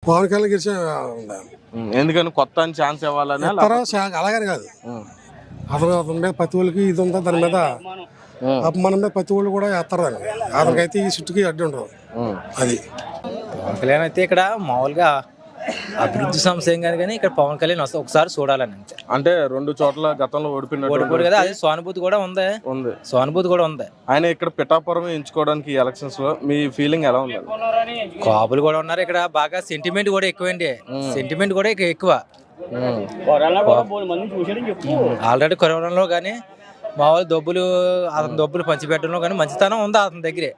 పవన్ కళ్యాణ్ గెలిచే ఎందుకని కొత్త ఛాన్స్ ఇవ్వాలని అలాగని కాదు. అతని మీద ప్రతి ఒళ్ళకి ఇది ఉందా, దాని మీద అభిమానం మీద ప్రతి ఒళ్ళు కూడా వేస్తారు. దాన్ని అతనికైతే ఈ చుట్టుకి అడ్డు ఉండరు. అది పవన్ కళ్యాణ్ అయితే ఇక్కడ మామూలుగా అభివృద్ధి సమస్య ఏం కాదు, కానీ ఇక్కడ పవన్ కళ్యాణ్ వస్తే ఒకసారి చూడాలని అంతే. అంటే 2 చోట్ల గతంలో ఓడిపోయాడు కదా, అది సానుభూతి కూడా ఉంది. సానుభూతి కూడా ఉంది. ఆయన ఇక్కడ పిఠాపురం ఎంచుకోవడానికి ఎలక్షన్స్ లో మీ ఫీలింగ్ ఎలా ఉంది? కాపులు కూడా ఉన్నారు ఇక్కడ, బాగా సెంటిమెంట్ కూడా ఎక్కువండి. సెంటిమెంట్ కూడా ఎక్కువ. ఆల్రెడీ కరోనాలో కానీ మామూలు అతని డబ్బులు పంచిపెట్టడంలో కానీ మంచితనం ఉంది అతని దగ్గరే.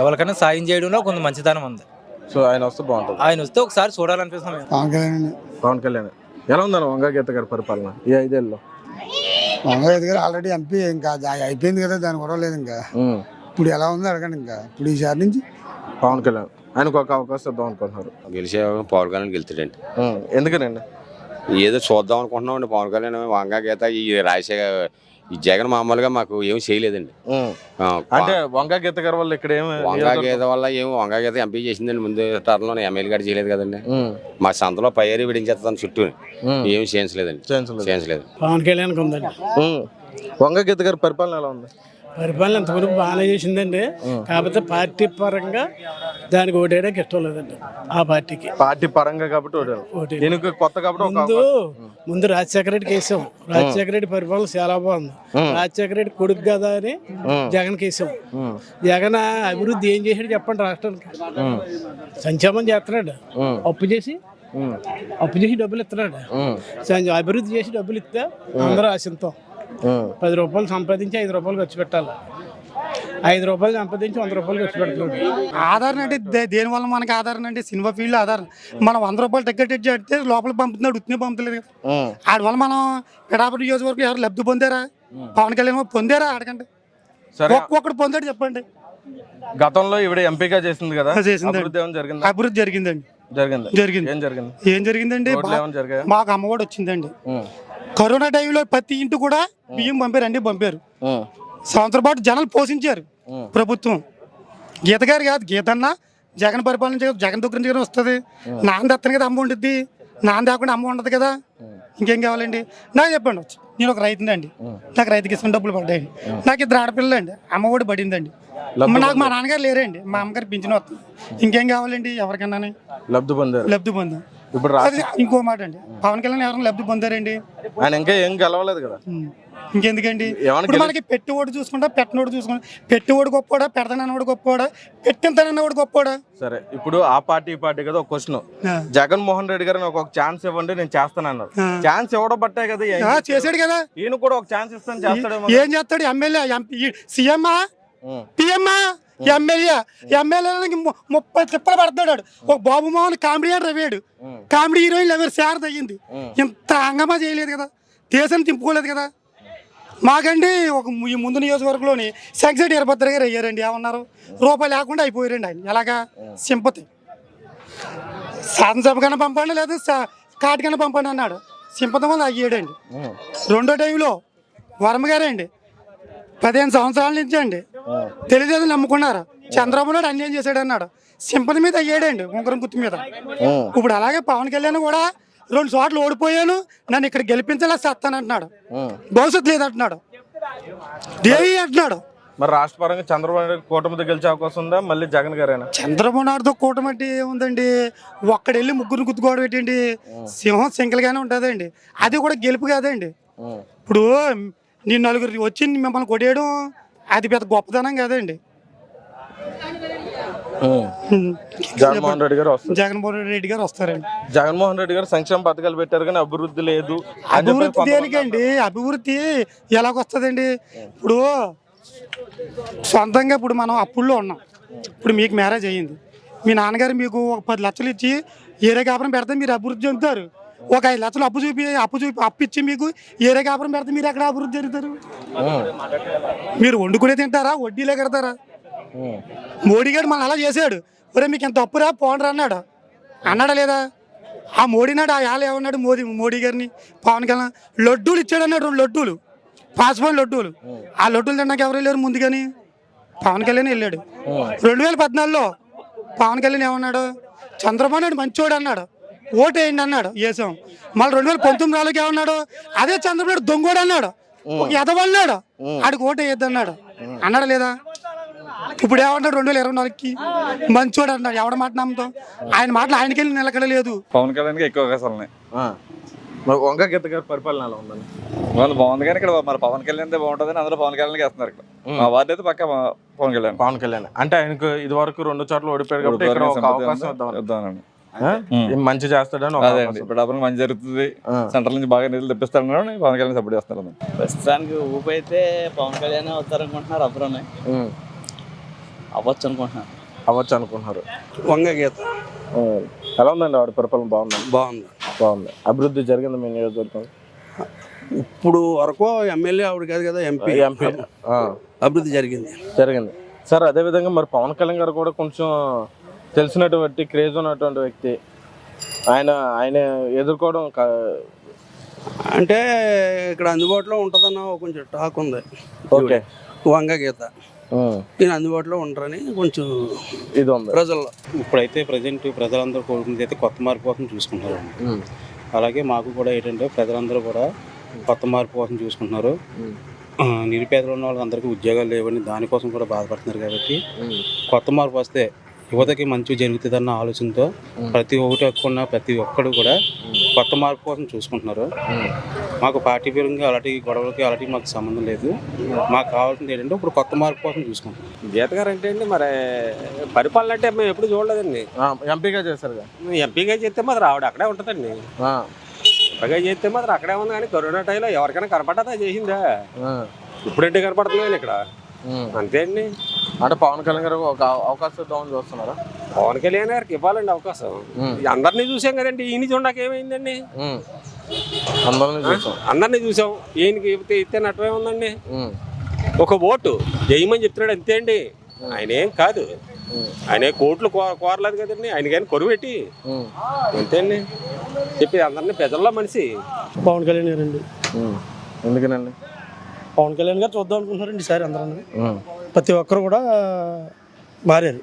ఎవరికైనా సాయం చేయడంలో కొంత మంచితనం ఉంది. సో ఆయన వస్తే బాగుంటుంది. ఆయన వస్తే ఒకసారి చూడాలనిపిస్తుంది. పవన్ కళ్యాణ్ ఎలా ఉందని వంగగీత గారి పరిపాలన ఈ 5 ఏళ్ళలో? వంగగీత గారు ఆల్రెడీ ఎంపీ, ఇంకా అయిపోయింది కదా, దాని గొడవ లేదు. ఇంకా ఇప్పుడు ఎలా ఉందో అడగండి. ఇంకా ఇప్పుడు ఈసారి నుంచి పవన్ కళ్యాణ్ ఆయనకు ఒక అవకాశం ఇద్దాం అనుకుంటున్నారు. గెలిచే పవన్ కళ్యాణ్ గెలుతాడండి. ఎందుకనండి? ఏదో చూద్దాం అనుకుంటున్నాం అండి. పవన్ కళ్యాణ్ వంగగీత ఈ రాజశేఖర్ ఈ జగన్ మామూలుగా మాకు ఏమి చేయలేదండి. అంటే వంగగీత గారి వల్ల ఇక్కడ వంగగీత వల్ల ఏమి వంగగీత ఎంపీ చేసిందండి. ముందు టర్మ్ లో ఎమ్మెల్యే గారు చేయలేదు కదండి. మా సంతలో పైరు విడించేస్తాను చుట్టూ ఏమి చేయించలేదండి. చేయించలేదు. పవన్ కళ్యాణ్ ఉందండి. వంగగీత గారి పరిపాలన ఎలా ఉంది? పరిపాలన ఎంతవరకు బాగానే చేసిందండి. కాకపోతే పార్టీ పరంగా దానికి ఓటేయడానికి ఇష్టం లేదండి. ఆ పార్టీ పరంగా కాబట్టి కొత్త కాబట్టి ముందు రాజశేఖర రెడ్డికి వేసాం. రాజశేఖర రెడ్డి పరిపాలన చాలా బాగుంది. రాజశేఖర రెడ్డి కొడుకు కదా అని జగన్కి వేసాం. జగన్ అభివృద్ధి ఏం చేసాడు చెప్పండి? రాష్ట్రానికి సంక్షేమం చేస్తున్నాడు. అప్పు చేసి డబ్బులు ఇస్తున్నాడు. అభివృద్ధి చేసి డబ్బులు ఇస్తే అందరూ ఆశిస్తాం. 10 రూపాయలు సంపాదించి 5 రూపాయలు ఖర్చు పెట్టాలి. 5 రూపాయలు సంపాదించి 100 రూపాయలు ఖర్చు పెడుతున్నాడు. ఆధారం అంటే దేనివల్ల మనకి ఆధారం అంటే సినిమా ఫీల్డ్ ఆధారం. మనం 100 రూపాయలు టికెట్ ఇచ్చి లోపల పంపుతున్నాడు, ఉత్తినే పంపలేదు. ఆడి వల్ల మనం పిఠాపురం నియోజకవర్గం ఎవరు లబ్ధి పొందారా? పవన్ కళ్యాణ్ పొందారా? అడగండి. ఒక్కొక్కడు పొందాడు చెప్పండి. గతంలో ఇవిడ ఎంపీగా చేసింది కదా, అభివృద్ధి జరిగిందండి. ఏం జరిగిందండి? మాకు అమ్మఒడి వచ్చిందండి. కరోనా టైంలో ప్రతి ఇంటి కూడా బియ్యం పంపారు. సంవత్సరం పాటు జనాలు పోషించారు ప్రభుత్వం. గీత గారు కాదు, గీతన్న జగన్ పరిపాలన జగన్ దగ్గర నుంచి వస్తుంది. నాన్న తెత్తను కదా అమ్మ ఉంటుంది. నాన్న తేకుండా అమ్మ ఉండదు కదా. ఇంకేం కావాలండి? నాకు చెప్పండి. నేను ఒక రైతుని అండి. నాకు రైతుకి ఇస్తున్న డబ్బులు పడ్డాయండి. నాకు 2 ఆడపిల్లలు అండి. అమ్మ ఒడి పడిందండి. నాకు మా నాన్నగారు లేరండి. మా అమ్మగారు పింఛన్ వస్తుంది. ఇంకేం కావాలండి? ఎవరికన్నా లబ్ధి పొందాం. ఇప్పుడు ఇంకో మాట అండి, పవన్ కళ్యాణ్ ఎవరైనా లబ్ధి పొందారండి? ఆయన ఇంకా ఏం గెలవలేదు కదా. ఇంకెందుకండి? ఇప్పుడు మనకి పెట్టివాడు చూసుకుంటా, పెట్టినోడు చూసుకుంటా. పెట్టివాడు గొప్పవాడా, పెడతానన్నవాడు గొప్పవాడా, పెట్టింతానన్నవాడు గొప్పవాడా? సరే, ఇప్పుడు ఆ పార్టీ కదా ఒక క్వశ్చన్. జగన్మోహన్ రెడ్డి గారిని ఒక ఛాన్స్ ఇవ్వండి, నేను చేస్తానన్నారు. ఛాన్స్ ఇవ్వడం బట్టే కదా చేశాడు కదా. ఈయన కూడా ఒక ఛాన్స్ ఇస్తాను చేస్తాడు. ఏం చేస్తాడు? ఎమ్మెల్యే, ఎంపీ, సీఎంఆ, పిఎంఆ, ఎమ్మెల్యే 30 తిప్పలు పడుతున్నాడు. ఒక బాబు మోహన్ కామెడీ అని రవేడు. కామెడీ హీరోయిన్ ఎవరు శారద అయ్యింది. ఇంత హంగమా చేయలేదు కదా, దేశాన్ని తిప్పుకోలేదు కదా. మాకండి ఒక ఈ ముందు నియోజకవర్గంలోని సెక్సెట్ 23 గారు అయ్యారండి. ఏమన్నారు? రూపాయలు లేకుండా అయిపోయారండి ఆయన. ఎలాగా? సింపతి. శాసనసభ కన్నా పంపండి, లేదా కాటికన్నా పంపండి అన్నాడు. సింపతి వల్ల అయ్యాడండి. రెండో టైంలో వర్మ గారే అండి. 15 సంవత్సరాల నుంచి అండి తెలుగుదేశం నమ్ముకున్నారు. చంద్రబాబు నాయుడు అన్యాయం చేశాడు అన్నాడు. సింపతి మీద అయ్యాడండి, ఉంగరం గుర్తు మీద. ఇప్పుడు అలాగే పవన్ కళ్యాణ్ కూడా 2 చోట్ల ఓడిపోయాను, నన్ను ఇక్కడ గెలిపించేలా చేస్తాను అంటున్నాడు. భవిష్యత్తు లేదంటున్నాడు, దేవి అంటున్నాడు. మరి రాష్ట్ర పరంగా చంద్రబాబు నాయుడు కూటమితో గెలిచే అవకాశం ఉందా? మళ్ళీ జగన్ గారేనా? చంద్రబాబు నాయుడుతో కూటమి అంటే ఏముందండి? ఒక్కడెళ్ళి ముగ్గురు గుర్తుకోవడం ఏంటండి? సింహం సింగిల్గానే ఉంటుందండి. అది కూడా గెలుపు కాదండి. ఇప్పుడు నీ 4 వచ్చి మిమ్మల్ని కొట్టేయడం అది పెద్ద గొప్పతనం కాదండి. జగన్మోహన్ రెడ్డి గారు వస్తారండి. జగన్మోహన్ రెడ్డి గారు సంక్షేమ పథకాలు పెట్టారు కానీ అభివృద్ధి లేదు. అభివృద్ధి దేనికండి? అభివృద్ధి ఎలాగొస్తుందండి? ఇప్పుడు సొంతంగా ఇప్పుడు మనం అప్పుల్లో ఉన్నాం. ఇప్పుడు మీకు మ్యారేజ్ అయ్యింది. మీ నాన్నగారు మీకు ఒక 10 లక్షలు ఇచ్చి ఏరే కాపురం పెడితే మీరు అభివృద్ధి చెందుతారు. ఒక 5 లక్షలు అప్పు ఇచ్చి మీకు ఏరే కాపురం పెడితే మీరు ఎక్కడ అభివృద్ధి జరుగుతారు? మీరు వండుకునే తింటారా? వడ్డీలే కడతారా? మోడీ గారు మనం అలా చేశాడు. ఒరే మీకు ఎంత అప్పురా పోండ్రా అన్నాడా లేదా? ఆ మోడీ నాడు ఆ యాల ఏమన్నాడు? మోడీ గారిని పవన్ కళ్యాణ్ లడ్డూలు ఇచ్చాడు అన్నాడు. 2 లడ్డూలు, పాస్పోర్ట్ లడ్డూలు. ఆ లడ్డూలు తిన్నాక ఎవరు వెళ్ళారు ముందుగాని? పవన్ కళ్యాణ్ వెళ్ళాడు. 2014లో పవన్ కళ్యాణ్ ఏమన్నాడు? చంద్రబాబు నాయుడు మంచోడు అన్నాడు, ఓటేయండి అన్నాడు, వేసాం. మళ్ళీ 2019 ఏమన్నాడు, అదే చంద్రబాబు నాయుడు దొంగోడు అన్నాడు, ఒక ఎదవన్నాడు, ఆడికి ఓటేయద్దు అన్నాడు, అన్నాడు లేదా? ఇప్పుడు ఏమన్నాడు 2024కి మంచోడు అన్నాడు. ఎవడ మాట నమ్ముతాం? ఆయన మాటలు ఆయనకెళ్ళి నిలకడలేదు. పవన్ కళ్యాణ్ ఎక్కువ అవకాశాలు ఉన్నాయి. మరి వంగ గీత గారి పరిపాలన ఎలా ఉందని? వాళ్ళు బాగుంది కానీ ఇక్కడ మరి పవన్ కళ్యాణ్ బాగుంటుంది, అందరూ పవన్ కళ్యాణ్ వేస్తున్నారు. ఇక్కడ మా వార్డు అయితే పక్క పవన్ కళ్యాణ్ అంటే ఆయనకు ఇది వరకు 2 చోట్ల ఓడిపోయాడు కాబట్టి ఇక్కడ ఒక అవకాశం ఇద్దామని మంచి చేస్తాడని. అదే అండి, ఇప్పుడు డబ్బులు మంచి జరుగుతుంది, సెంట్రల్ నుంచి బాగా నిధులు తెప్పిస్తాడని పవన్ కళ్యాణ్ సపోర్ట్ చేస్తున్నారు. ప్రస్తుతానికి ఊపి అయితే పవన్ కళ్యాణ్ అవుతారనుకుంటున్నారు, అప్పుడే అవ్వచ్చు అనుకుంటున్నారు. వంగ గీత ఎలా ఉందండి వాడి పరిపాలన? బాగుంది. అభివృద్ధి జరిగింది మీ నియోజకవర్గం? ఇప్పుడు వరకు ఎమ్మెల్యే ఆవిడ కాదు కదా, ఎంపీ అభివృద్ధి జరిగింది. సార్ అదే విధంగా మరి పవన్ కళ్యాణ్ గారు కూడా కొంచెం తెలిసినటువంటి క్రేజ్ ఉన్నటువంటి వ్యక్తి, ఆయన ఎదుర్కోవడం అంటే ఇక్కడ అందుబాటులో ఉంటుందన్న కొంచెం టాక్ ఉంది. ఓకే, వంగ గీత నేను అందుబాటులో ఉంటారని కొంచెం ఇది ఉంది ప్రజల్లో. ఇప్పుడైతే ప్రజెంట్ ప్రజలందరూ కోరుకునేది అయితే కొత్త మార్పు కోసం చూసుకుంటారు. అలాగే మాకు కూడా ఏంటంటే ప్రజలందరూ కూడా కొత్త మార్పు కోసం చూసుకుంటున్నారు. నిరుపేదలు ఉన్న వాళ్ళందరికీ ఉద్యోగాలు లేవని దానికోసం కూడా బాధపడుతున్నారు. కాబట్టి కొత్త మార్పు వస్తే యువతకి మంచి జరుగుతుందన్న ఆలోచనతో ప్రతి ఒక్కడు కూడా కొత్త మార్పు కోసం చూసుకుంటున్నారు. మాకు పార్టీ పరంగా అలాంటి గొడవలకి అలాంటి మాకు సంబంధం లేదు. మాకు కావాల్సింది ఏంటంటే ఇప్పుడు కొత్త మార్పు కోసం చూసుకుంటున్నాం. గీత గారు అంటే అండి మరి పరిపాలన అంటే మేము ఎప్పుడు చూడలేదండి. ఎంపీగా చేశారు, ఎంపీగా చేస్తే మాత్రం ఆవిడ అక్కడే ఉంటుందండి. ఎంపీగా చేస్తే మాత్రం అక్కడే ఉంది. కానీ కరోనా టైంలో ఎవరికైనా కనపడదా చేసిందా? ఇప్పుడంటే కనపడుతున్నాయి ఇక్కడ, అంతే అండి. అంటే పవన్ కళ్యాణ్ గారు ఒక అవకాశం ఇద్దామని చూస్తున్నారా? పవన్ కళ్యాణ్ గారికి ఇవ్వాలండి అవకాశం. అందరినీ చూసాం కదండి, ఈయన చూడక ఏమైందండి? అందరినీ చూసాం, ఈయనకి ఇస్తే నట్టమే ఉందండి. ఒక ఓటు జయమని చెప్తున్నాడు అంతే అండి. ఆయన ఏం కాదు, ఆయన కోట్లు కోరలేదు కదండి, ఆయనకైనా కొరువు పెట్టి అంతే అండి చెప్పి అందరినీ ప్రజల్లో మనిషి పవన్ కళ్యాణ్ గారు అండి. ఎందుకనండి? పవన్ కళ్యాణ్ గారు చూద్దాం అనుకుంటున్నారండి ఈసారి అందరూ. ప్రతి ఒక్కరు కూడా మారారు,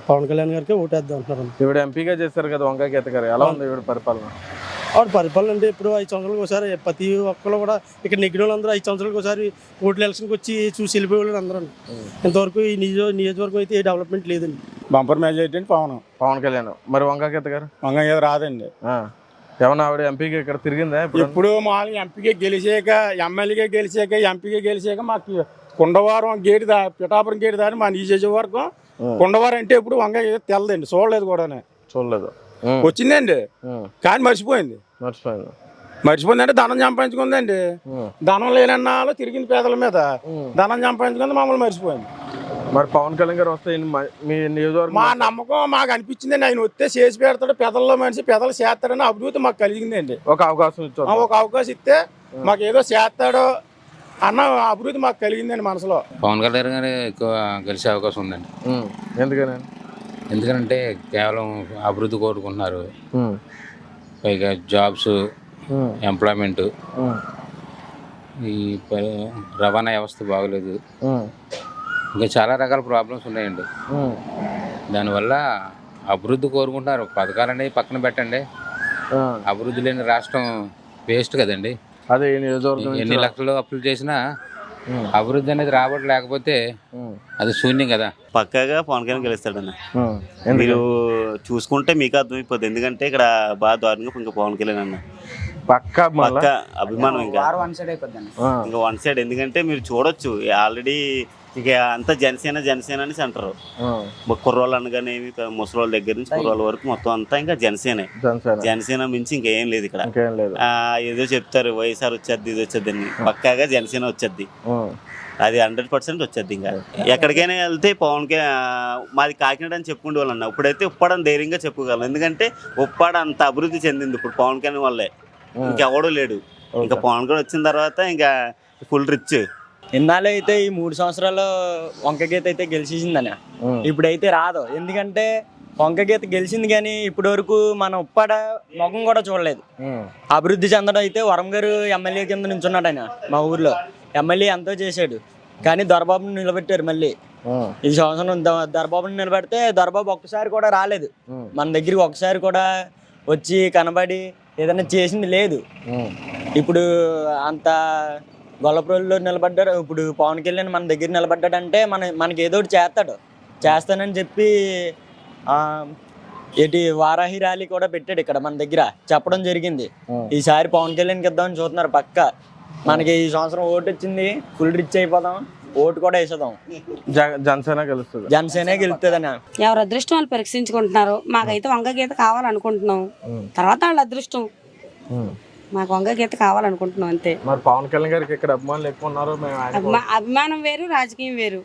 పవన్ కళ్యాణ్ గారికి ఓటేద్దాం అంటున్నారు. ఇప్పుడు ఎంపీగా చేశారు కదా వంగ గీత గారు, ఎలా ఉంది ఇప్పుడు పరిపాలన? ఆవిడ పరిపాలన అంటే ఇప్పుడు 5 సంవత్సరాలకు ఒకసారి ప్రతి ఒక్కరు కూడా ఇక్కడ నెగ్గిన వాళ్ళందరూ 5 సంవత్సరాలకు ఒకసారి ఓట్ల ఎలక్షన్కి వచ్చి చూసి వెళ్ళిపోయేవాళ్ళు అందరూ. ఇంతవరకు ఈ నియోజకవర్గం అయితే ఏ డెవలప్మెంట్ లేదండి. బంపర్ మెజారిటీ అండి పవన్ కళ్యాణ్. మరి వంగ గీత గారు? వంగ గీత రాదండి. ఏమన్నా ఆవిడ ఎంపీగా ఇక్కడ తిరిగిందా? ఇప్పుడు మామూలుగా ఎంపీగా గెలిచాక, ఎమ్మెల్యేగా గెలిచాక, ఎంపీగా గెలిచాక మాకు కుండవారం గేటు పిఠాపురం గేటు దాని మా నియోజకవర్గం కుండవారం అంటే ఇప్పుడు వంగ గీత తెల్లదండి, చూడలేదు కూడా. చూడలేదు, వచ్చిందండి కానీ మర్చిపోయింది అంటే ధనం సంపాదించుకుందండి. ధనం లేనన్నాళ్ళు తిరిగింది పేదల మీద, ధనం సంపాదించుకుంది మమ్మల్ని మర్చిపోయింది. మరి పవన్ కళ్యాణ్ గారు వస్తే మీ నియోజకవర్గం మా నమ్మకం మాకు అనిపించిందండి, ఆయన వస్తే చేసి పెడతాడు, పెదల్లో మనిషి పెదలు చేస్తాడని అభివృద్ధి మాకు కలిగిందండి. ఒక అవకాశం ఇస్తే మాకు ఏదో చేస్తాడో అన్న అభివృద్ధి మాకు కలిగిందండి మనసులో. పవన్ కళ్యాణ్ గారు ఎక్కువ గెలిచే అవకాశం ఉందండి. ఎందుకంటే కేవలం అభివృద్ధి కోరుకుంటున్నారు, పైగా జాబ్స్, ఎంప్లాయ్మెంట్, ఈ రవాణా వ్యవస్థ బాగోలేదు, ఇంకా చాలా రకాల ప్రాబ్లమ్స్ ఉన్నాయండి. దానివల్ల అభివృద్ధి కోరుకుంటున్నారు. పథకాలన్నీ పక్కన పెట్టండి, అభివృద్ధి లేని రాష్ట్రం వేస్ట్ కదండి. అదే ఎన్ని లక్షలు అప్పులు చేసినా అభివృద్ధి అనేది రాబట్టి లేకపోతే అది శూన్యం కదా. పక్కాగా పవన్ కళ్యాణ్ గెలుస్తాడన్న మీరు చూసుకుంటే మీకు అర్థమైపోద్ది. ఎందుకంటే ఇక్కడ బాగా దారుణంగా ఇంకా పవన్ కళ్యాణ్ అన్న పక్క అభిమానం ఇంకా వన్ సైడ్. ఎందుకంటే మీరు చూడొచ్చు ఆల్రెడీ ఇక అంతా జనసేన అని అంటారు. కుర్రోళ్ళు అనగానే ముసలోళ్ళ దగ్గర నుంచి కుర్రోళ్ళ వరకు మొత్తం అంతా ఇంకా జనసేన మించి ఇంకేం లేదు ఇక్కడ. ఏదో చెప్తారు వైఎస్ఆర్ వచ్చేది, ఇది వచ్చేది అని. పక్కాగా జనసేన వచ్చేది, అది 100% వచ్చేది. ఇంకా ఎక్కడికైనా వెళ్తే మాది కాకినాడ అని చెప్పుకుంటే వాళ్ళన్న. ఇప్పుడైతే ఉప్పాడని ధైర్యంగా చెప్పుకోగలం, ఎందుకంటే ఉప్పాడ అంత అభివృద్ధి చెందింది ఇప్పుడు పవన్ కళ్యాణ్ వల్లే, ఇంకెవడూ లేడు. ఇంకా పవన్ కళ్యాణ్ వచ్చిన తర్వాత ఇంకా ఫుల్ రిచ్. ఇన్నాళ్ళు అయితే ఈ 3 సంవత్సరాలు వంక గీత అయితే గెలిచేసిందన్న, ఇప్పుడైతే రాదు. ఎందుకంటే వంక గీత గెలిచింది కానీ ఇప్పటి వరకు మన ఉప్పాడ ముఖం కూడా చూడలేదు. అభివృద్ధి చెందడం అయితే వరం గారు ఎమ్మెల్యే కింద నుంచున్నాడు. ఆయన మా ఊర్లో ఎమ్మెల్యే ఎంతో చేశాడు, కానీ దొరబాబుని నిలబెట్టారు మళ్ళీ ఈ సంవత్సరం దొరబాబుని నిలబెడితే దొరబాబు ఒక్కసారి కూడా రాలేదు మన దగ్గరికి, ఒకసారి కూడా వచ్చి కనబడి ఏదైనా చేసింది లేదు. ఇప్పుడు అంత గొల్లప్రోలులో నిలబడ్డారు, ఇప్పుడు పవన్ కళ్యాణ్ మన దగ్గర నిలబడ్డాడంటే మనకి ఏదో ఒకటి చేస్తానని చెప్పి వారాహి ర్యాలీ కూడా పెట్టాడు ఇక్కడ మన దగ్గర, చెప్పడం జరిగింది. ఈసారి పవన్ కళ్యాణ్కి ఇద్దామని చూస్తున్నారు పక్క. మనకి ఈ సంవత్సరం ఓటు వచ్చింది, ఫుల్ రిచ్ అయిపోదాం, ఓటు కూడా వేసేద్దాం. జనసేన గెలుస్తుంది, జనసేనే గెలుస్తుంది అని ఎవరు అదృష్టం వాళ్ళు పరీక్షించుకుంటున్నారు. మాకైతే వంగ గీత కావాలనుకుంటున్నాం, తర్వాత వాళ్ళ అదృష్టం. మాకు వంగ గీత కావాలనుకుంటున్నాం అంతే. మరి పవన్ కళ్యాణ్ గారికి ఇక్కడ అభిమానులు ఎక్కువ ఉన్నారు. అభిమానం వేరు, రాజకీయం వేరు.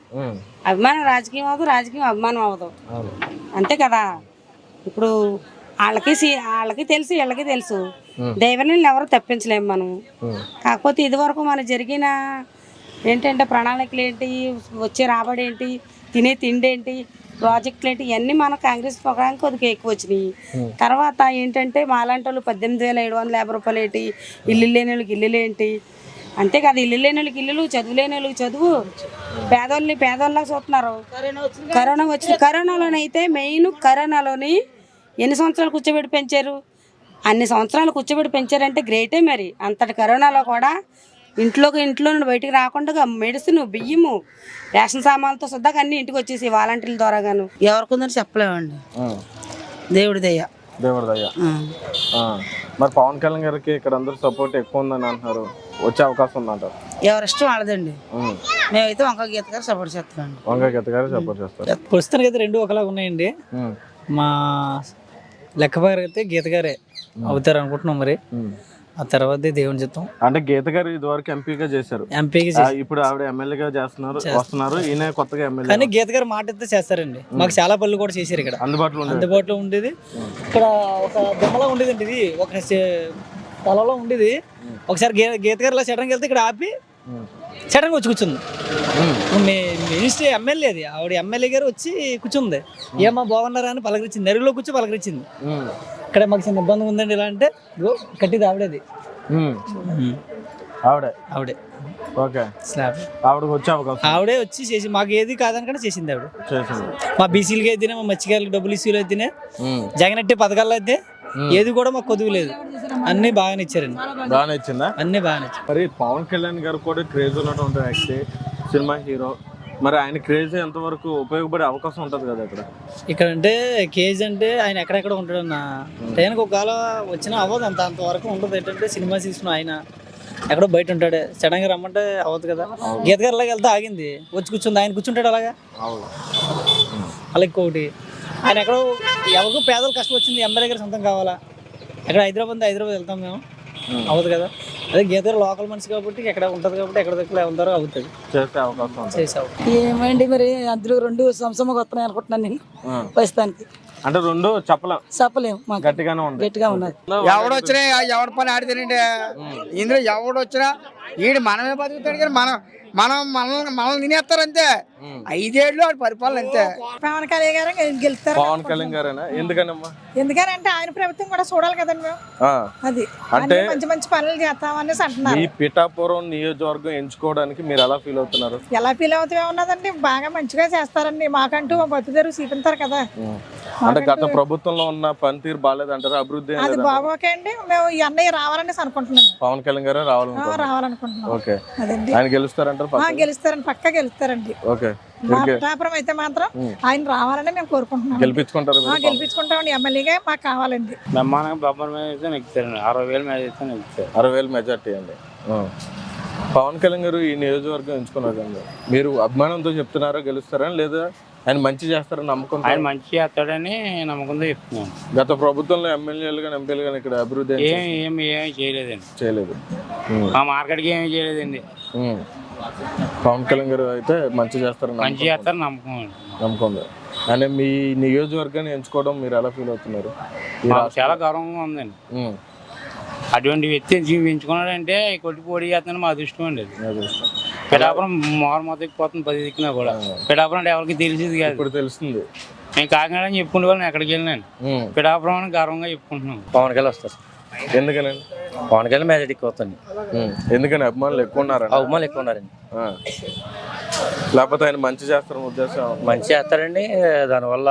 అభిమానం రాజకీయం అవ్వదు, రాజకీయం అభిమానం అవ్వదు, అంతే కదా. ఇప్పుడు వాళ్ళకి తెలుసు, వీళ్ళకి తెలుసు. దైవాన్ని ఎవరు తప్పించలేము మనం. కాకపోతే ఇది వరకు మనకు జరిగిన ఏంటంటే ప్రణాళికలు ఏంటి, వచ్చే రాబడి ఏంటి, తినే తిండి ఏంటి, ప్రాజెక్టులు ఏంటి, ఇవన్నీ మన కాంగ్రెస్ ప్రోగ్రాంకి కొద్దిగా ఎక్కువ వచ్చినాయి. తర్వాత ఏంటంటే మాలాంటి వాళ్ళు 18,750 రూపాయలు ఏంటి, ఇల్లు లేని వాళ్ళకి ఇల్లులు ఏంటి, అంతే కదా. ఇల్లు లేని వాళ్ళకి ఇల్లులు, చదువు లేని వాళ్ళకి చదువు, పేదోళ్ళకి చూస్తున్నారు. కరోనాలోనైతే మెయిన్ కరోనాలోని ఎన్ని సంవత్సరాలు కూర్చోబెట్టి పెంచారు, అన్ని సంవత్సరాలు కూర్చోబెట్టి పెంచారంటే గ్రేటే. మరి అంతటి కరోనాలో కూడా ఇంట్లో నుండి బయటికి రాకుండా మెడిసిన్, బియ్యము, రేషన్ సామాన్లతో సుద్దాక అన్ని ఇంటికి వచ్చేసి వాలంటీర్ల ద్వారా గాను. ఎవరికి ఉందని చెప్పలేమండి, దేవుడి దయ. మరి పవన్ కళ్యాణ్ గారికి ఇక్కడ అందరూ సపోర్ట్ ఎక్కువ ఉందని అంటున్నారు, వచ్చే అవకాశం ఉందంటారు? ఎవరిష్టం వాళ్ళదండి. మేమైతే వంక గీత గారు సపోర్ట్ చేస్తామండి. వంక గీత గారు సపోర్ట్ చేస్తారు. ప్రస్తుతానికి అయితే రెండు ఒకలాగా ఉన్నాయండి. మా లెక్క ప్రకారం అయితే గీత గారే అవుతారు అనుకుంటున్నాం. మరి ఆ తర్వాత దేవుని చిత్తం. అంటే గీత గారు ఇదివరకు ఎంపీగా చేశారు, ఇప్పుడు ఆవిడ ఎమ్మెల్యేగా వస్తున్నారు. ఈయన కొత్తగా ఎమ్మెల్యే. కానీ గీత గారు మాట అయితే చేస్తారండి. మాకు చాలా పనులు కూడా చేశారు ఇక్కడ, అందుబాటులో ఉండేది. ఇక్కడ ఒక బొమ్మలా ఉండేదండి, ఇది ఒక స్థలంలో ఉండేది. ఒకసారి గీత గారు ఇలా సడన్గా వెళ్తే ఇక్కడ ఆపి సడన్గా వచ్చి కూర్చుంది. మినిస్టర్ ఎమ్మెల్యే, అది ఆవిడ ఎమ్మెల్యే గారు వచ్చి కూర్చుంది. ఏమా బాగున్నారా అని పలకరించింది, నెరుగులో కూర్చో పలకరించింది. ఇక్కడ మాకు చిన్న ఇబ్బంది ఉందండి ఇలా అంటే, కట్టిది ఆవిడది, ఆవిడే ఆవిడే వచ్చి చేసి మాకు ఏది కాదనకుండా చేసింది ఆవిడ. మా బీసీలకి అయితేనే, మా మత్స్యకారులకు డబ్బులు ఇష్యూలు అయితేనే, జగన్ అట్టే పథకాల్లో అయితే ఏది కూడా మాకు కొదువు లేదు, అన్ని బాగానే ఇచ్చారండి. బాగానే ఇచ్చిందా? అన్ని బాగానే ఇచ్చారు. మరి పవన్ కళ్యాణ్ గారు కూడా క్రేజ్ ఉన్నటువంటి వ్యక్తి, సినిమా హీరో. మరి ఆయన క్రేజ్ ఎంతవరకు ఉపయోగపడే అవకాశం ఉంటుంది కదా ఇక్కడ అంటే కేజ్ అంటే ఆయన ఎక్కడెక్కడ ఉంటాడన్న టైంకి ఒకవేళ వచ్చినా అవ్వదు, అంతవరకు ఉంటుంది. ఏంటంటే సినిమా తీసుకున్న ఆయన ఎక్కడో బయట ఉంటాడు, సడన్గా రమ్మంటే అవ్వదు కదా. గీత గారు అలాగే వెళ్తే ఆగింది, వచ్చి కూర్చుంది, ఆయన కూర్చుంటాడు అలాగా. అలా ఇంకొకటి ఆయన ఎక్కడో ఎవరికో పేదలు కష్టం వచ్చింది, ఎమ్మెల్యే గారు సొంతం కావాలా, ఎక్కడ హైదరాబాద్ వెళ్తాం మేము, అవ్వదు కదా. అదే గీత గారు లోకల్ మనిషి కాబట్టి ఎక్కడ ఉంటుంది కాబట్టి ఎక్కడ దగ్గర ఉంటారో అవుతుంది, ఏమండి మరి అందులో రెండు సంవత్సరం వస్తున్నాయి అనుకుంటున్నాను నేను ప్రస్తుతానికి. అంటే రెండు చెప్పలేము, గట్టిగానే ఉన్నది. ఎవడొచ్చినా ఎవడి పని ఆడితేనండి, ఇందులో ఎవడొచ్చినా ఈడు మనమే బతుకుతాడు, కానీ మనల్ని తినేస్తారు అంతే. 5 ఏళ్ళు ఆడు పరిపాలన అంతే. పవన్ కళ్యాణ్ గారు గెలుస్తారు. పవన్ కళ్యాణ్ గారేనా? ఎందుకనమ్మా? ఎందుకంటే ఆయన ప్రభుత్వం కూడా చూడాలి కదండి మేము. అది అంటే మంచి పనులు చేస్తామనేసి అంటున్నారు. ఈ పిఠాపురం నియోజకవర్గం ఎంచుకోవడానికి మీరు ఎలా ఫీల్ అవుతున్నారు? ఎలా ఫీల్ అవుతామే ఉన్నదండి, బాగా మంచిగా చేస్తారండి. మాకంటూ బతుకుదేరు చూపించారు కదా. అంటే గత ప్రభుత్వంలో ఉన్న పనితీరు బాగాలేదంటారు, అభివృద్ధి అది బాగోకే అండి. మేము ఈ అన్నయ్య రావాలనేసి అనుకుంటున్నాం. పవన్ కళ్యాణ్ గారు రావాలనుకుంటున్నాం. అదండి, ఆయన గెలుస్తారంటారు? గెలుస్తారండి, పక్కా గెలుస్తారండి. మా పిఠాపురం అయితే మాత్రం ఆయన రావాలని మేము కోరుకుంటున్నాం. గెలిపించుకుంటామండి, ఎమ్మెల్యేగా మాకు కావాలండి. 60,000 మెజార్టీ అండి. పవన్ కళ్యాణ్ గారు ఈ నియోజకవర్గం ఎంచుకున్నారు కదా, మీరు అభిమానంతో చెప్తున్నారా గెలుస్తారని, లేదా ఆయన మంచి చేస్తారని నమ్మకం? ఆయన మంచి చేస్తాడని నమ్మకంతో చెప్తున్నాను. గత ప్రభుత్వంలో ఎమ్మెల్యేలు కానీ ఎంపీలు కానీ ఇక్కడ అభివృద్ధి ఏమి చేయలేదు. మా మార్కెట్కి ఏమీ చేయలేదండి. పవన్ కళ్యాణ్ గారు అయితే మంచి చేస్తారని నమ్మకం. అంటే మీ నియోజకవర్గాన్ని ఎంచుకోవడం మీరు ఎలా ఫీల్ అవుతున్నారు? చాలా గౌరవంగా ఉందండి. అటువంటి వ్యక్తి ఎంచుకున్నాడంటే కొట్టి పోటీ చేస్తాను మా అదృష్టం అండి. పిఠాపురం మొదటిపోతుంది 10 దిక్కునా కూడా. పిఠాపురం అంటే ఎవరికి తెలిసింది కాదు, ఇప్పుడు తెలుస్తుంది. నేను కాకినాడ అని చెప్పుకుంటే వాళ్ళు ఎక్కడికి వెళ్ళినాను, పిఠాపురం అని గర్వంగా చెప్పుకుంటున్నాను. పవన్ కళ్యాణ్ వస్తారు. ఎందుకనండి? పవన్ కళ్యాణ్ మెజారిటీ వస్తుంది. ఎందుకని? అభిమానులు ఎక్కువ ఉన్నారండి. అభిమానులు ఎక్కువ ఉన్నారండి. లేకపోతే ఆయన మంచి చేస్తారని ఉద్దేశం? మంచి చేస్తారండి, దానివల్ల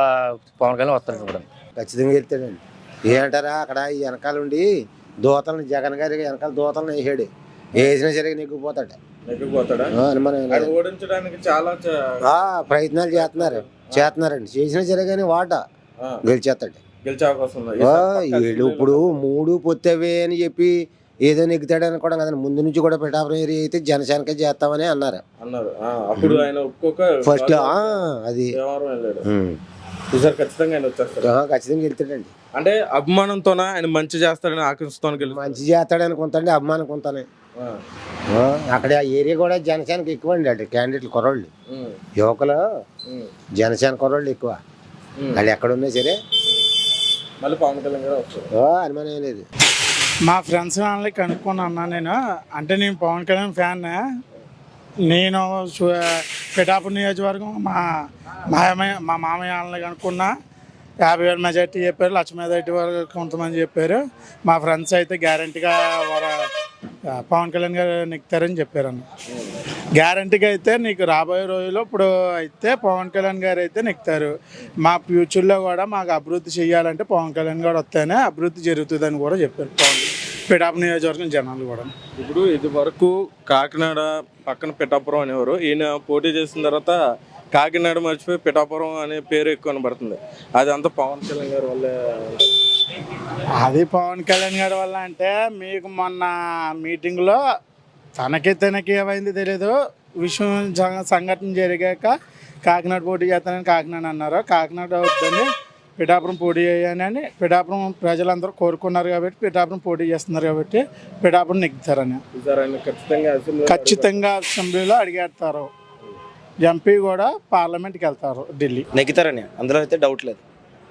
పవన్ కళ్యాణ్ వస్తారండి కూడా. ఖచ్చితంగా వెళ్తాడండి. ఏంటారా అక్కడ ఈ వెనకాల ఉండి దోతలను జగన్ గారి వెనకాల దోతలను వేసాడు, వేసినా సరే నెగ్గిపోతాడు. ఓడించడానికి చాలా ప్రయత్నాలు చేస్తున్నారండి. చేసినా సరే కానీ గెలిచేస్తాడు. గెలిచే అవకాశం ఉంది. ఇప్పుడు 3 పొత్తవే అని చెప్పి ఏదో నెగ్గుతాడు అనుకోవడం కదండి. ముందు నుంచి కూడా పిఠాపురం ఏరియా అయితే జనసేనకే చేస్తామని అన్నారు. అప్పుడు ఆయన ఫస్ట్ అది ఖచ్చితంగా వెళ్తాడండి. అంటే అభిమానంతోనే ఆయన మంచి చేస్తాడని ఆకర్షిస్తాను. మంచి చేస్తాడు అనుకుంటాండి, అభిమానం కొంతానే. అక్కడ ఆ ఏరియా కూడా జనసేనకి ఎక్కువ అండి. అంటే క్యాండిడేట్లు కుర్రోళ్ళు, యువకులు జనసేన కుర్రోళ్ళు ఎక్కువ. వాళ్ళు ఎక్కడున్నా సరే మళ్ళీ పవన్ కళ్యాణ్ గారు వస్తారు, అనుమానం ఏం లేదు. మా ఫ్రెండ్స్ వాళ్ళని కనుక్కొని అన్నా నేను. అంటే నేను పవన్ కళ్యాణ్ ఫ్యాన్. నేను పిఠాపురం నియోజకవర్గం మా మామయ్య వాళ్ళని కనుక్కున్నా. 50,000 మెజార్టీ చెప్పారు, 1,00,000 మెజార్టీ వరకు కొంతమంది చెప్పారు. మా ఫ్రెండ్స్ అయితే గ్యారంటీగా పవన్ కళ్యాణ్ గారు నెక్కుతారని చెప్పారు అన్న. గ్యారంటీగా అయితే నీకు రాబోయే రోజుల్లో ఇప్పుడు అయితే పవన్ కళ్యాణ్ గారు అయితే నెక్కుతారు. మా ఫ్యూచర్లో కూడా మాకు అభివృద్ధి చేయాలంటే పవన్ కళ్యాణ్ గారు వస్తేనే అభివృద్ధి జరుగుతుందని కూడా చెప్పారు పిఠాపురం నియోజకవర్గం జనాలు కూడా. ఇప్పుడు ఇది వరకు కాకినాడ పక్కన పిఠాపురం అనేవారు. ఈయన పోటీ చేసిన తర్వాత కాకినాడ మర్చిపోయి పిఠాపురం అనే పేరు ఎక్కువ కనబడుతుంది. అది అంతా పవన్ కళ్యాణ్ గారి వల్ల. అది పవన్ కళ్యాణ్ గారి వల్ల అంటే మీకు మొన్న మీటింగ్లో తనకి ఏమైంది తెలియదు, విషయం సంఘటన జరిగాక కాకినాడ పోటీ చేస్తానని కాకినాడ అన్నారు. కాకినాడ వద్దని పిఠాపురం పోటీ చేయాలని పిఠాపురం ప్రజలందరూ కోరుకున్నారు కాబట్టి పిఠాపురం పోటీ చేస్తున్నారు కాబట్టి పిఠాపురం నెగ్గుతారని ఖచ్చితంగా అసెంబ్లీలో అడిగేస్తారు. ఎంపీ కూడా పార్లమెంట్కి వెళ్తారు, ఢిల్లీ నెగ్గుతారని అందులో అయితే డౌట్ లేదు.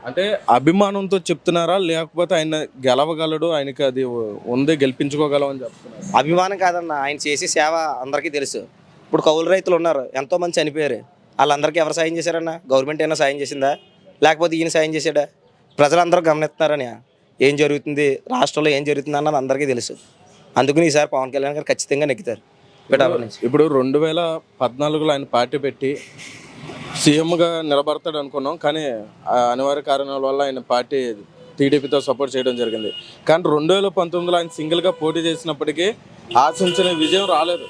అంటే అభిమానంతో చెప్తున్నారా లేకపోతే ఆయన గెలవగలడు, ఆయనకి అది ఉంది, గెలిపించుకోగలం అని చెప్తున్నారు? అభిమానం కాదన్న, ఆయన చేసే సేవ అందరికీ తెలుసు. ఇప్పుడు కౌలు రైతులు ఉన్నారు, ఎంతో మంది చనిపోయారు. వాళ్ళందరికీ ఎవరు సాయం చేశారన్న? గవర్నమెంట్ అయినా సాయం చేసిందా, లేకపోతే ఈయన సాయం చేశాడా? ప్రజలందరూ గమనిస్తున్నారని ఏం జరుగుతుంది రాష్ట్రంలో, ఏం జరుగుతుంది అన్నది అందరికీ తెలుసు. అందుకని ఈసారి పవన్ కళ్యాణ్ గారు ఖచ్చితంగా నెగ్గుతారు పిఠాపురం నుంచి. ఇప్పుడు 2014లో ఆయన పార్టీ పెట్టి సీఎంగా నిలబడతాడు అనుకున్నాం, కానీ అనివార్య కారణాల వల్ల ఆయన పార్టీ టీడీపీతో సపోర్ట్ చేయడం జరిగింది. కానీ 2019లో ఆయన సింగిల్గా పోటీ చేసినప్పటికీ ఆశించిన విజయం రాలేదు,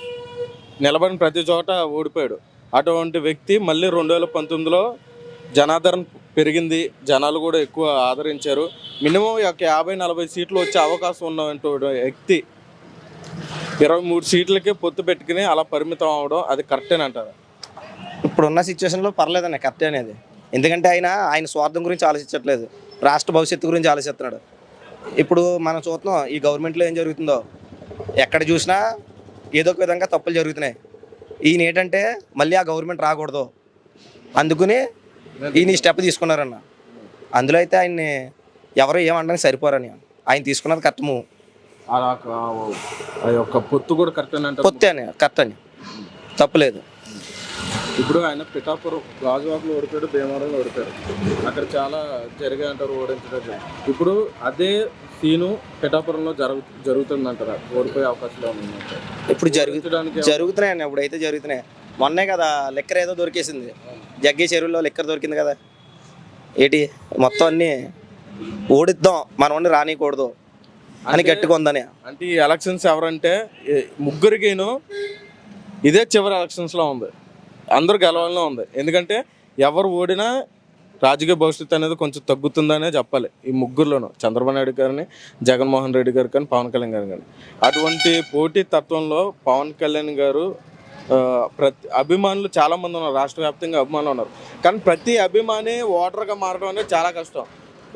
నిలబడిన ప్రతి చోట ఓడిపోయాడు. అటువంటి వ్యక్తి మళ్ళీ 2019లో జనాదరణ పెరిగింది, జనాలు కూడా ఎక్కువ ఆదరించారు. మినిమం 50-40 సీట్లు వచ్చే అవకాశం ఉన్నటువంటి వ్యక్తి 23 సీట్లకే పొత్తు పెట్టుకుని అలా పరిమితం అవడం అది కరెక్టేనంటారా? ఇప్పుడున్న సిచ్యువేషన్లో పర్లేదన్న, కరెక్టే అనేది. ఎందుకంటే ఆయన స్వార్థం గురించి ఆలోచించట్లేదు, రాష్ట్ర భవిష్యత్తు గురించి ఆలోచిస్తున్నాడు. ఇప్పుడు మనం చూస్తున్నాం ఈ గవర్నమెంట్లో ఏం జరుగుతుందో, ఎక్కడ చూసినా ఏదో ఒక విధంగా తప్పులు జరుగుతున్నాయి. ఈయన ఏంటంటే మళ్ళీ ఆ గవర్నమెంట్ రాకూడదు అందుకుని ఈయన ఈ స్టెప్ తీసుకున్నారన్న. అందులో అయితే ఆయన్ని ఎవరు ఏమనడానికి సరిపోరని ఆయన తీసుకున్నది కరెక్టము. పొత్తు కూడా పొత్తే అని కరెక్ట్ అని తప్పులేదు. ఇప్పుడు ఆయన పిఠాపురం గాజువాకలో ఓడిపోయాడు, భీమవరంలో ఓడిపోయాడు, అక్కడ చాలా జరిగాయి అంటారు ఓడించడం. ఇప్పుడు అదే సీను పిఠాపురంలో జరుగుతుందంటారా? ఓడిపోయే అవకాశాలు ఉన్నాయంటారు? ఇప్పుడు జరుగుతున్నాయండి, ఇప్పుడైతే జరుగుతున్నాయి. మొన్నే కదా లిక్కర్ ఏదో దొరికేసింది, జగ్గే చెరువులో లిక్కర్ దొరికింది కదా. ఏంటి మొత్తం అన్నీ ఓడిద్దాం మనవాడిని రానికూడదు అని గట్టిగా ఉందని. అంటే ఈ ఎలక్షన్స్ ఎవరంటే ముగ్గురికిను ఇదే చివరి ఎలక్షన్స్లో ఉంది, అందరూ గెలవాలనే ఉంది. ఎందుకంటే ఎవరు ఓడినా రాజకీయ భవిష్యత్తు అనేది కొంచెం తగ్గుతుందనే చెప్పాలి. ఈ ముగ్గురులోనూ చంద్రబాబు నాయుడు గారిని, జగన్మోహన్ రెడ్డి గారు కానీ, పవన్ కళ్యాణ్ గారు కానీ. అటువంటి పోటీ తత్వంలో పవన్ కళ్యాణ్ గారు ప్రతి అభిమానులు చాలామంది ఉన్నారు, రాష్ట్ర వ్యాప్తంగా అభిమానులు ఉన్నారు. కానీ ప్రతి అభిమాని ఓటర్గా మారడం అనేది చాలా కష్టం.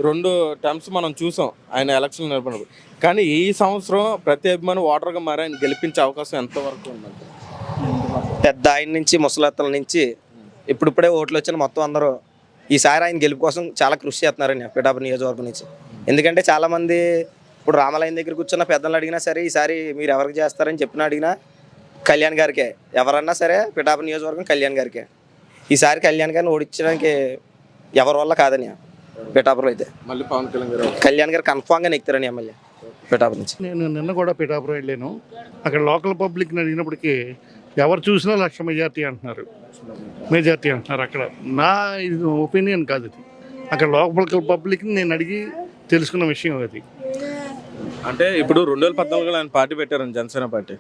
2 టర్మ్స్ మనం చూసాం ఆయన ఎలక్షన్ నిలబడినప్పుడు. కానీ ఈ సంవత్సరం ప్రతి అభిమాని ఓటర్గా మారి ఆయన గెలిపించే అవకాశం ఎంతవరకు ఉందంటే? పెద్ద ఆయన నుంచి ముసలత్తల నుంచి ఇప్పుడిప్పుడే ఓట్లు వచ్చిన మొత్తం అందరూ ఈసారి ఆయన గెలుపు కోసం చాలా కృషి చేస్తున్నారని పిఠాపురం నియోజకవర్గం నుంచి. ఎందుకంటే చాలామంది ఇప్పుడు రామాలయం దగ్గర కూర్చున్న పెద్దలు అడిగినా సరే ఈసారి మీరు ఎవరికి చేస్తారని చెప్పిన అడిగినా కళ్యాణ్ గారికే, ఎవరన్నా సరే పిఠాపురం నియోజకవర్గం కళ్యాణ్ గారికే. ఈసారి కళ్యాణ్ గారిని ఓడించడానికి ఎవరి వల్ల కాదని పిఠాపురం అయితే మళ్ళీ పవన్ కళ్యాణ్ గారు కన్ఫామ్గా నెక్కుతారని ఎమ్మెల్యే. పిఠాపురం నుంచి. నేను నిన్న కూడా పిఠాపురం వెళ్ళాను. అక్కడ లోకల్ పబ్లిక్ని అడిగినప్పటికీ ఎవరు చూసినా 1,00,000 మెజార్టీ అంటున్నారు. అక్కడ నా ఒపీనియన్ కాదు అది. అక్కడ లోకల్ పబ్లిక్ని నేను అడిగి తెలుసుకున్న విషయం అది. అంటే ఇప్పుడు 2014లో ఆయన పార్టీ పెట్టారని జనసేన పార్టీ.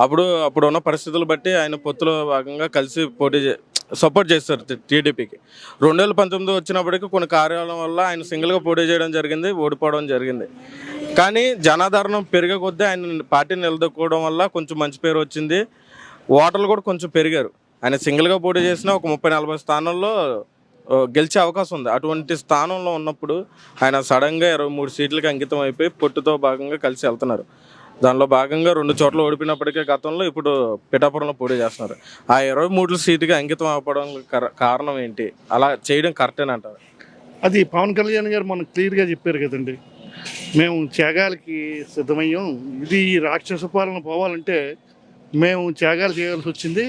అప్పుడు ఉన్న పరిస్థితులు బట్టి ఆయన పొత్తులో భాగంగా కలిసి సపోర్ట్ చేస్తారు టీడీపీకి. 2019 వచ్చినప్పటికీ కొన్ని కార్యాలయం వల్ల ఆయన సింగిల్గా పోటీ చేయడం జరిగింది, ఓడిపోవడం జరిగింది. కానీ జనాదరణ పెరిగే కొద్దీ ఆయన పార్టీని నిలదొక్కుకోవడం వల్ల కొంచెం మంచి పేరు వచ్చింది. ఓటర్లు కూడా కొంచెం పెరిగారు. ఆయన సింగిల్గా పోటీ చేసినా ఒక 30-40 స్థానాల్లో గెలిచే అవకాశం ఉంది. అటువంటి స్థానంలో ఉన్నప్పుడు ఆయన సడన్గా 23 సీట్లకి అంకితం అయిపోయి పొట్టుతో భాగంగా కలిసి వెళ్తున్నారు. దానిలో భాగంగా 2 చోట్ల ఓడిపోయినప్పటికీ గతంలో ఇప్పుడు పిఠాపురంలో పోటీ చేస్తున్నారు. ఆ 23 సీటుకి అంకితం అవ్వడం కారణం ఏంటి? అలా చేయడం కరెక్టేనంటారు? అది పవన్ కళ్యాణ్ గారు మనకు క్లియర్గా చెప్పారు కదండి. మేము త్యాగాలకి సిద్ధమయ్యాం, ఇది ఈ రాక్షస పాలన పోవాలంటే మేము త్యాగాలు చేయాల్సి వచ్చింది,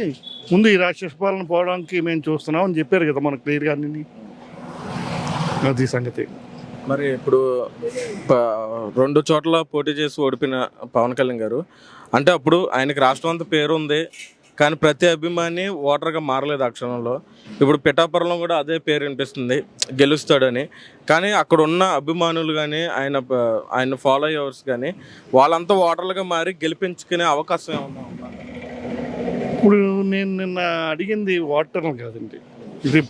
ముందు ఈ రాక్షస పాలన పోవడానికి మేము చూస్తున్నాం అని చెప్పారు కదా మనకు క్లియర్గా. అన్ని అది సంగతి. మరి ఇప్పుడు 2 చోట్ల పోటీ చేసి ఓడిపోయిన పవన్ కళ్యాణ్ గారు అంటే అప్పుడు ఆయనకి రాష్ట్రం అంతా పేరు ఉంది, కానీ ప్రతి అభిమాని ఓటర్గా మారలేదు ఆ క్షణంలో. ఇప్పుడు పిఠాపురంలో కూడా అదే పేరు వినిపిస్తుంది, గెలుస్తాడని. కానీ అక్కడ ఉన్న అభిమానులు కానీ ఆయన ఫాలో అయ్యేవర్స్ కానీ వాళ్ళంతా ఓటర్లుగా మారి గెలిపించుకునే అవకాశం ఏమన్నా? ఇప్పుడు నేను నిన్న అడిగింది ఓటర్లు కాదండి, ఇది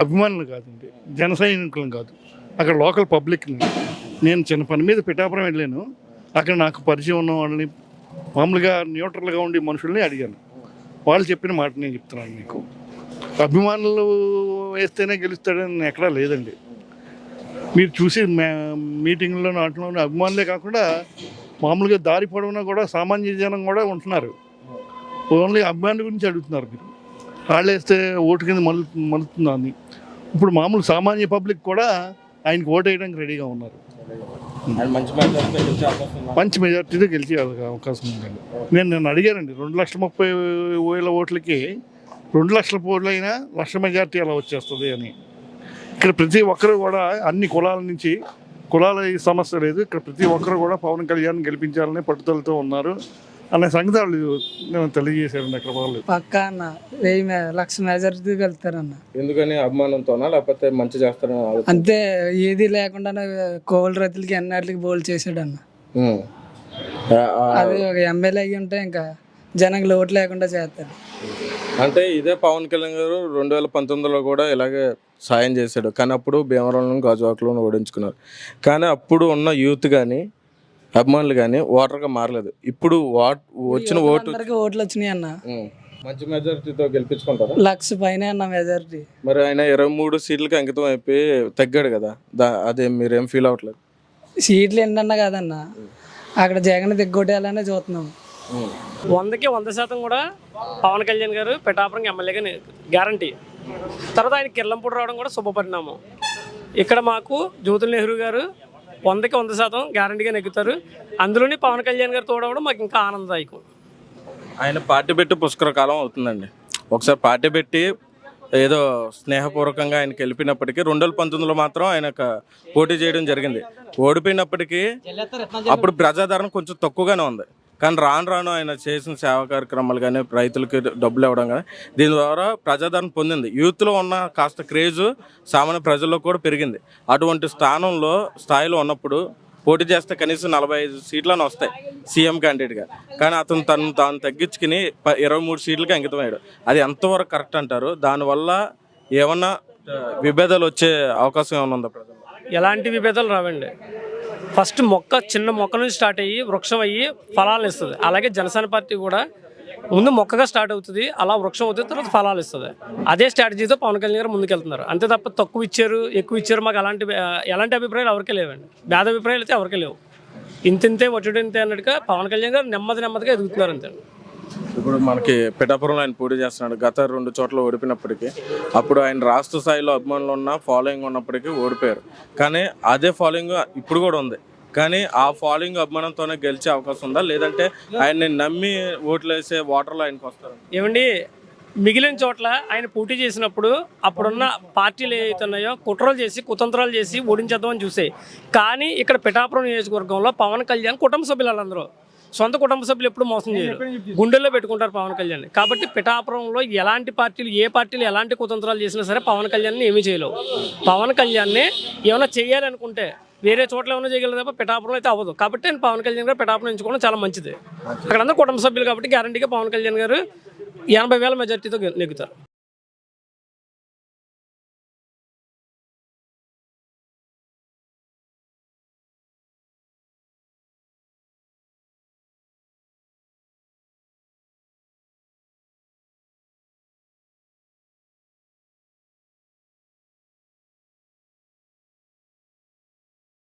అభిమానులు కాదండి, జన సైనికులను కాదు, అక్కడ లోకల్ పబ్లిక్ని. నేను చిన్న పని మీద పిఠాపురం వెళ్ళాను. అక్కడ నాకు పరిచయం ఉన్న వాళ్ళని, మామూలుగా న్యూట్రల్గా ఉండే మనుషుల్ని అడిగాను. వాళ్ళు చెప్పిన మాట నేను చెప్తున్నాను మీకు. అభిమానులు వేస్తేనే గెలుస్తాడని ఎక్కడా లేదండి. మీరు చూసి మీటింగ్లో నాటిలో అభిమానులే కాకుండా మామూలుగా దారి పొడవునా కూడా సామాన్య జనం కూడా ఉంటున్నారు. ఓన్లీ అభిమానుల గురించి అడుగుతున్నారు మీరు. వాళ్ళు వేస్తే ఓటు కింద మలుతుందా అని. ఇప్పుడు మామూలు సామాన్య పబ్లిక్ కూడా ఆయనకు ఓటు వేయడానికి రెడీగా ఉన్నారు. మంచి మెజార్టీతో గెలిచే అవకాశం ఉందండి. నేను అడిగానండి 2,30,000 ఓట్లకి 2 లక్షల ఓట్లు అయినా 1,00,000 మెజార్టీ అలా వచ్చేస్తుంది అని. ఇక్కడ ప్రతి ఒక్కరు కూడా అన్ని కులాల నుంచి, కులాల సమస్య లేదు, ఇక్కడ ప్రతి ఒక్కరు కూడా పవన్ కళ్యాణ్ గెలిపించాలని పట్టుదలతో ఉన్నారు అనే సంగతి వాళ్ళు తెలియజేశారండి. అక్కడ వాళ్ళు పక్కా అన్న 1,00,000 మెజారిటీ వెళ్తారన్న. ఎందుకని? అభిమానంతోనా లేకపోతే మంచి చేస్తారని? అంతే, ఏది లేకుండా కోవిల రైతులకి ఎన్నాటికి బోల్ చేసాడు అన్న. అది ఒక ఎమ్మెల్యే అయ్యి ఉంటే ఇంకా జనానికి లోటు లేకుండా చేస్తారు. అంటే ఇదే పవన్ కళ్యాణ్ గారు 2019లో కూడా ఇలాగే సాయం చేశాడు, కానీ అప్పుడు భీమవరంలో గాజువాకలో ఓడించుకున్నారు. కానీ అప్పుడు ఉన్న యూత్ కానీ అభిమానులు కానీ ఓటర్గా మారలేదు. ఇప్పుడు వచ్చిన ఓట్లు వచ్చినాయి అన్న, మంచి మెజారిటీతో గెలిపించుకుంటారు. 1,00,000 పైన అన్న మెజారిటీ. మరి ఆయన 23 సీట్లకి అంకితం అయిపోయి తగ్గాడు కదా, అదే మీరేం ఫీల్ అవ్వట్లేదు? సీట్లు ఏంటన్నా కాదన్న, అక్కడ జగన్ దిగ్గొట్టేయాలనే చూస్తున్నాం. 100కి 100% కూడా పవన్ కళ్యాణ్ గారు పిఠాపురం ఎమ్మెల్యేగా గ్యారంటీ. తర్వాత ఆయన కిర్లంపూడి రావడం కూడా శుభపరిణామం. ఇక్కడ మాకు జ్యోతుల్ నెహ్రూ గారు 100కి 100% గ్యారంటీగా నెగ్గుతారు. అందులోని పవన్ కళ్యాణ్ గారు తోడవడం మాకు ఇంకా ఆనందదాయకం. ఆయన పార్టీ పెట్టి పుష్కర కాలం అవుతుందండి. ఒకసారి పార్టీ పెట్టి ఏదో స్నేహపూర్వకంగా ఆయనకి వెళ్ళిపోయినప్పటికీ 2019లో మాత్రం ఆయన పోటీ చేయడం జరిగింది. ఓడిపోయినప్పటికీ అప్పుడు ప్రజాదరణ కొంచెం తక్కువగానే ఉంది. కానీ రాను ఆయన చేసిన సేవా కార్యక్రమాలు కానీ, రైతులకి డబ్బులు ఇవ్వడం కానీ, దీని ద్వారా ప్రజాదరణ పొందింది. యూత్లో ఉన్న కాస్త క్రేజు సామాన్య ప్రజల్లో కూడా పెరిగింది. అటువంటి స్థాయిలో ఉన్నప్పుడు పోటీ చేస్తే కనీసం 45 సీట్లను వస్తాయి సీఎం క్యాండిడేట్గా. కానీ అతను తాను తగ్గించుకుని 23 సీట్లకి అంకితమయ్యాడు. అది ఎంతవరకు కరెక్ట్ అంటారు? దానివల్ల ఏమన్నా విభేదాలు వచ్చే అవకాశం ఏమైనా ఉందా ప్రజలు? ఎలాంటి విభేదాలు రావండి. ఫస్ట్ చిన్న మొక్క నుంచి స్టార్ట్ అయ్యి వృక్షం అయ్యి ఫలాలు ఇస్తుంది. అలాగే జనసేన పార్టీ కూడా ముందు మొక్కగా స్టార్ట్ అవుతుంది, అలా వృక్షం అవుతుంది, తర్వాత ఫలాలు ఇస్తుంది. అదే స్ట్రాటజీతో పవన్ కళ్యాణ్ గారు ముందుకెళ్తున్నారు. అంతే తప్ప తక్కువ ఇచ్చారు ఎక్కువ ఇచ్చారు మాకు ఎలాంటి అభిప్రాయాలు ఎవరికే లేవండి. భేద అభిప్రాయాలు అయితే ఎవరికే లేవు. ఇంతే ఒట్టుడు ఇంతే అన్నట్టుగా పవన్ కళ్యాణ్ గారు నెమ్మదిగా ఎదుగుతున్నారు అంతే. ఇప్పుడు మనకి పిఠాపురంలో ఆయన పోటీ చేస్తున్నాడు. గత 2 చోట్ల ఓడిపోయినప్పటికీ అప్పుడు ఆయన రాష్ట్ర స్థాయిలో అభిమానులు ఉన్న ఫాలోయింగ్ ఉన్నప్పటికీ ఓడిపోయారు. కానీ అదే ఫాలోయింగ్ ఇప్పుడు కూడా ఉంది. కానీ ఆ ఫాలోయింగ్ అభిమానంతోనే గెలిచే అవకాశం ఉందా, లేదంటే ఆయన్ని నమ్మి ఓట్లు వేసే ఓటర్లు ఆయనకు వస్తారు? ఏమండి, మిగిలిన చోట్ల ఆయన పోటీ చేసినప్పుడు అప్పుడున్న పార్టీలు ఏవైతే ఉన్నాయో కుట్రలు చేసి కుతంత్రాలు చేసి ఓడించేద్దామని చూసాయి. కానీ ఇక్కడ పిఠాపురం నియోజకవర్గంలో పవన్ కళ్యాణ్ కుటుంబ సభ్యులు వాళ్ళందరూ సొంత కుటుంబ సభ్యులు ఎప్పుడు మోసం చేయరు, గుండెల్లో పెట్టుకుంటారు పవన్ కళ్యాణ్. కాబట్టి పిఠాపురంలో ఎలాంటి పార్టీలు ఏ పార్టీలు ఎలాంటి కుతంత్రాలు చేసినా సరే పవన్ కళ్యాణ్ని ఏమీ చేయలేవు. పవన్ కళ్యాణ్ని ఏమైనా చేయాలనుకుంటే వేరే చోట్ల ఏమైనా చేయగలరు తప్ప పిఠాపురంలో అయితే అవ్వదు. కాబట్టి నేను పవన్ కళ్యాణ్ గారు పిఠాపురం ఎంచుకోవడం చాలా మంచిది. అక్కడ అందరూ కుటుంబ సభ్యులు కాబట్టి గ్యారంటీగా పవన్ కళ్యాణ్ గారు 80,000 మెజార్టీతో నెగ్గుతారు.